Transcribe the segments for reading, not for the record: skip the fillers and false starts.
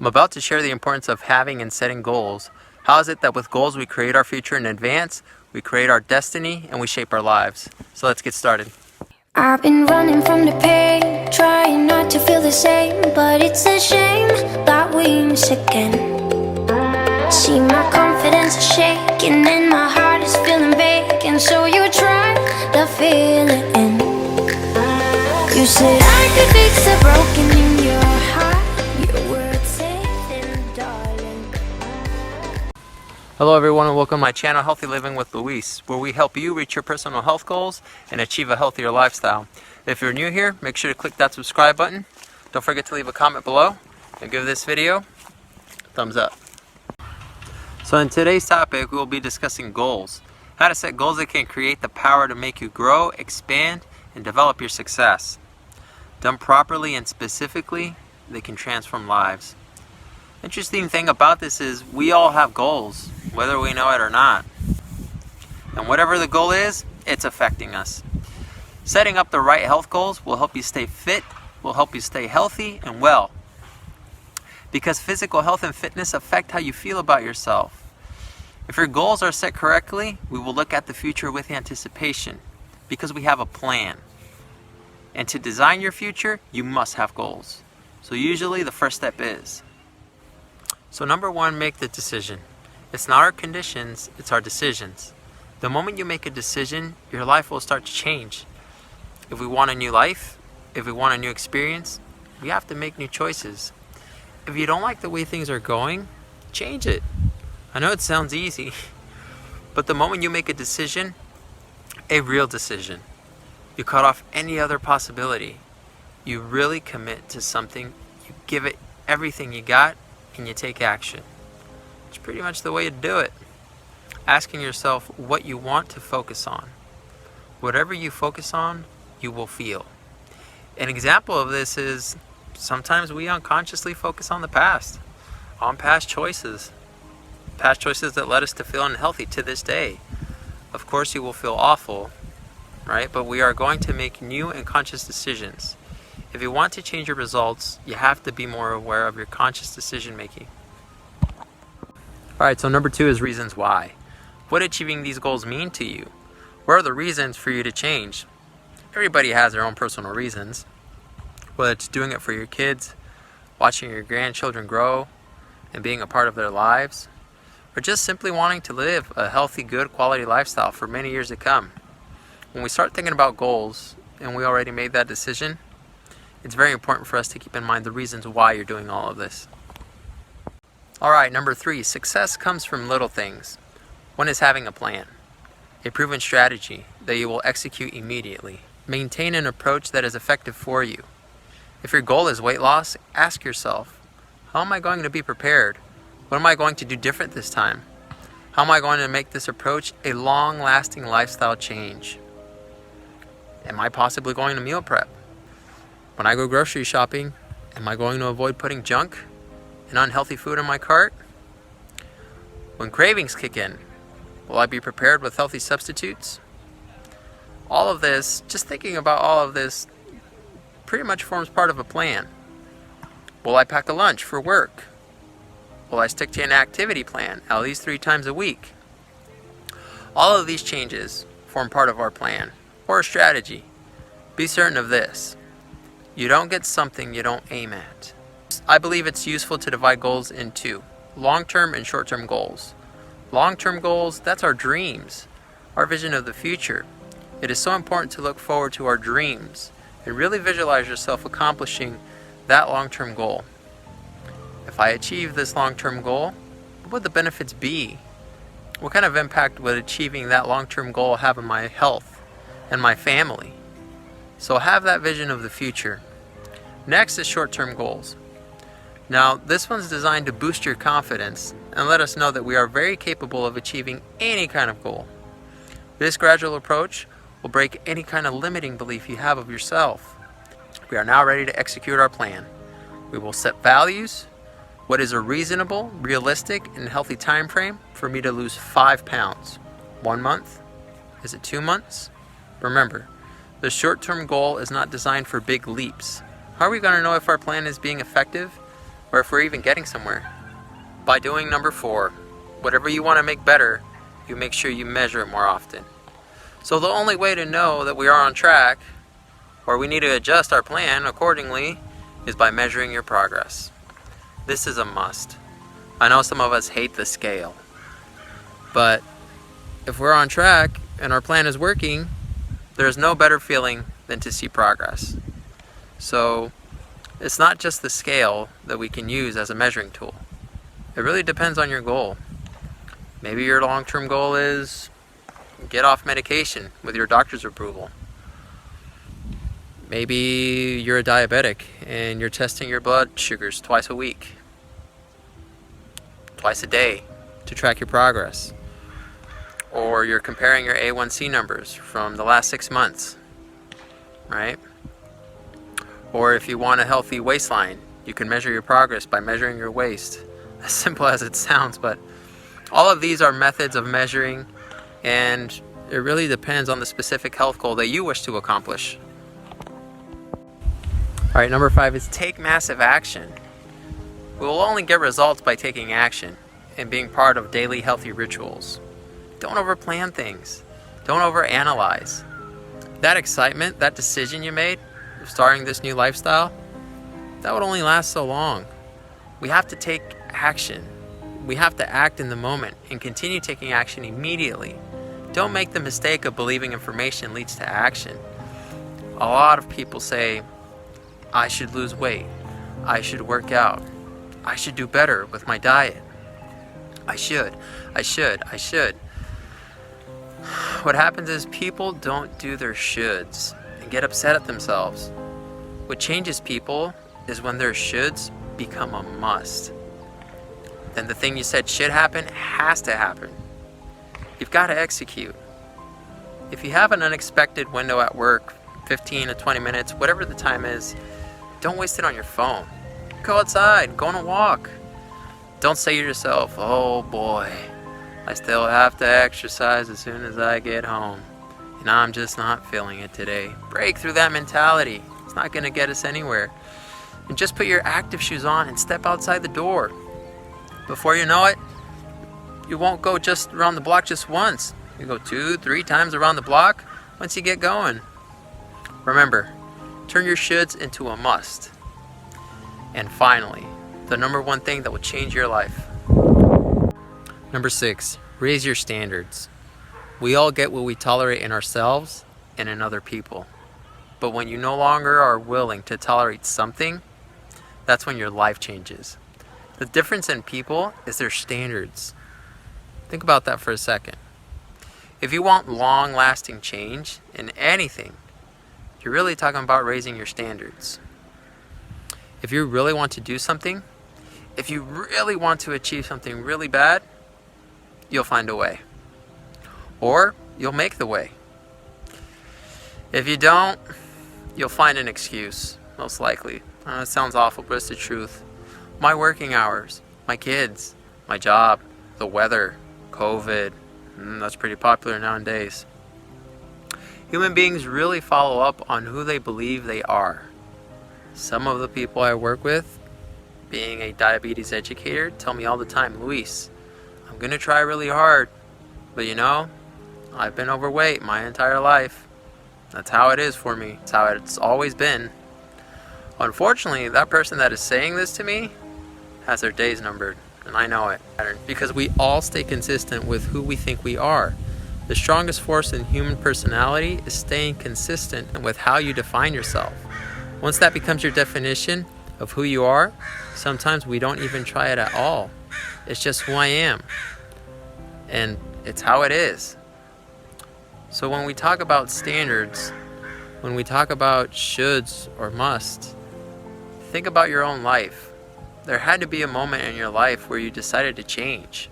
I'm about to share the importance of having and setting goals. How is it that with goals we create our future in advance, we create our destiny, and we shape our lives? So let's get started. I've been running from the pain, trying not to feel the same, but it's a shame that we miss again. See, my confidence is shaking and my heart is feeling vacant, so you try to fill it in. You said I could fix the broken in your heart. Your words said, darling. Hello everyone and welcome to my channel Healthy Living with Luis, where we help you reach your personal health goals and achieve a healthier lifestyle. If you're new here, make sure to click that subscribe button. Don't forget to leave a comment below and give this video a thumbs up. So in today's topic, we will be discussing goals. How to set goals that can create the power to make you grow, expand, and develop your success. Done properly and specifically, they can transform lives. Interesting thing about this is we all have goals, whether we know it or not. And whatever the goal is, it's affecting us. Setting up the right health goals will help you stay fit, will help you stay healthy and well. Because physical health and fitness affect how you feel about yourself. If your goals are set correctly, we will look at the future with anticipation because we have a plan. And to design your future, you must have goals. So usually the first step is. So number one, make the decision. It's not our conditions, it's our decisions. The moment you make a decision, your life will start to change. If we want a new life, if we want a new experience, we have to make new choices. If you don't like the way things are going, change it. I know it sounds easy, but the moment you make a decision, a real decision, you cut off any other possibility. You really commit to something, you give it everything you got, and you take action. It's pretty much the way to do it. Asking yourself what you want to focus on. Whatever you focus on, you will feel. An example of this is sometimes we unconsciously focus on the past, on past choices that led us to feel unhealthy to this day. Of course you will feel awful, right? But we are going to make new and conscious decisions. If you want to change your results, you have to be more aware of your conscious decision making. Alright, so number two is reasons why. What achieving these goals mean to you? What are the reasons for you to change? Everybody has their own personal reasons. Whether it's doing it for your kids, watching your grandchildren grow, and being a part of their lives, or just simply wanting to live a healthy, good quality lifestyle for many years to come. When we start thinking about goals, and we already made that decision, it's very important for us to keep in mind the reasons why you're doing all of this. Alright, number three, success comes from little things. One is having a plan, a proven strategy that you will execute immediately. Maintain an approach that is effective for you. If your goal is weight loss, ask yourself, how am I going to be prepared? What am I going to do different this time? How am I going to make this approach a long-lasting lifestyle change? Am I possibly going to meal prep? When I go grocery shopping, am I going to avoid putting junk and unhealthy food in my cart? When cravings kick in, will I be prepared with healthy substitutes? All of this, just thinking about all of this, pretty much forms part of a plan. Will I pack a lunch for work? Will I stick to an activity plan at least 3 times a week? All of these changes form part of our plan or strategy. Be certain of this. You don't get something you don't aim at. I believe it's useful to divide goals into long-term and short-term goals. Long-term goals, that's our dreams, our vision of the future. It is so important to look forward to our dreams and really visualize yourself accomplishing that long-term goal. If I achieve this long-term goal, what would the benefits be? What kind of impact would achieving that long-term goal have on my health and my family? So have that vision of the future. Next is short-term goals. Now, this one's designed to boost your confidence and let us know that we are very capable of achieving any kind of goal. This gradual approach will break any kind of limiting belief you have of yourself. We are now ready to execute our plan. We will set values. What is a reasonable, realistic, and healthy time frame for me to lose 5 pounds? 1 month? Is it 2 months? Remember, the short-term goal is not designed for big leaps. How are we going to know if our plan is being effective? or if we're even getting somewhere. By doing number 4, whatever you want to make better, you make sure you measure it more often. So the only way to know that we are on track, or we need to adjust our plan accordingly, is by measuring your progress. This is a must. I know some of us hate the scale, but if we're on track and our plan is working, there's no better feeling than to see progress. So it's not just the scale that we can use as a measuring tool. It really depends on your goal. Maybe your long-term goal is get off medication with your doctor's approval. Maybe you're a diabetic and you're testing your blood sugars twice a week, twice a day, to track your progress. Or you're comparing your A1C numbers from the last 6 months, right? Or if you want a healthy waistline, you can measure your progress by measuring your waist. As simple as it sounds, but all of these are methods of measuring, and it really depends on the specific health goal that you wish to accomplish. Alright, number 5 is take massive action. We will only get results by taking action and being part of daily healthy rituals. Don't overplan things. Don't overanalyze. That excitement, that decision you made of starting this new lifestyle, that would only last so long. We have to take action. We have to act in the moment and continue taking action immediately. Don't make the mistake of believing information leads to action. A lot of people say, I should lose weight. I should work out. I should do better with my diet. I should. What happens is people don't do their shoulds and get upset at themselves. What changes people is when their shoulds become a must. Then the thing you said should happen has to happen. You've got to execute. If you have an unexpected window at work, 15 to 20 minutes, whatever the time is, don't waste it on your phone. Go outside, go on a walk. Don't say to yourself, oh boy, I still have to exercise as soon as I get home, and I'm just not feeling it today. Break through that mentality. It's not going to get us anywhere. And just put your active shoes on and step outside the door. Before you know it, you won't go just around the block just once. You go 2-3 times around the block once you get going. Remember, turn your shoulds into a must. And finally, the number 1 thing that will change your life. Number 6, raise your standards. We all get what we tolerate in ourselves and in other people. But when you no longer are willing to tolerate something, that's when your life changes. The difference in people is their standards. Think about that for a second. If you want long-lasting change in anything, you're really talking about raising your standards. If you really want to do something, if you really want to achieve something really bad, you'll find a way. Or you'll make the way. If you don't, you'll find an excuse, most likely. It sounds awful, but it's the truth. My working hours, my kids, my job, the weather, COVID, that's pretty popular nowadays. Human beings really follow up on who they believe they are. Some of the people I work with, being a diabetes educator, tell me all the time, Luis, I'm going to try really hard, but I've been overweight my entire life. That's how it is for me. It's how it's always been. Unfortunately, that person that is saying this to me has their days numbered, and I know it. Because we all stay consistent with who we think we are. The strongest force in human personality is staying consistent with how you define yourself. Once that becomes your definition of who you are, sometimes we don't even try it at all. It's just who I am. And it's how it is. So when we talk about standards, when we talk about shoulds or musts, think about your own life. There had to be a moment in your life where you decided to change.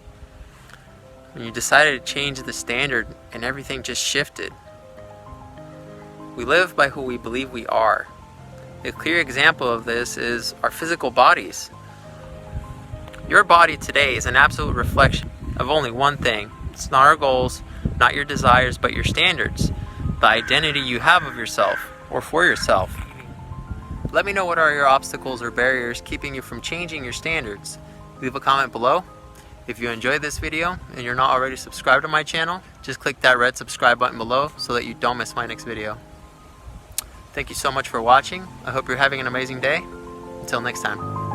When you decided to change the standard and everything just shifted. We live by who we believe we are. A clear example of this is our physical bodies. Your body today is an absolute reflection of only one thing. It's not our goals, not your desires, but your standards. The identity you have of yourself or for yourself. Let me know what are your obstacles or barriers keeping you from changing your standards. Leave a comment below. If you enjoyed this video and you're not already subscribed to my channel, just click that red subscribe button below so that you don't miss my next video. Thank you so much for watching. I hope you're having an amazing day. Until next time.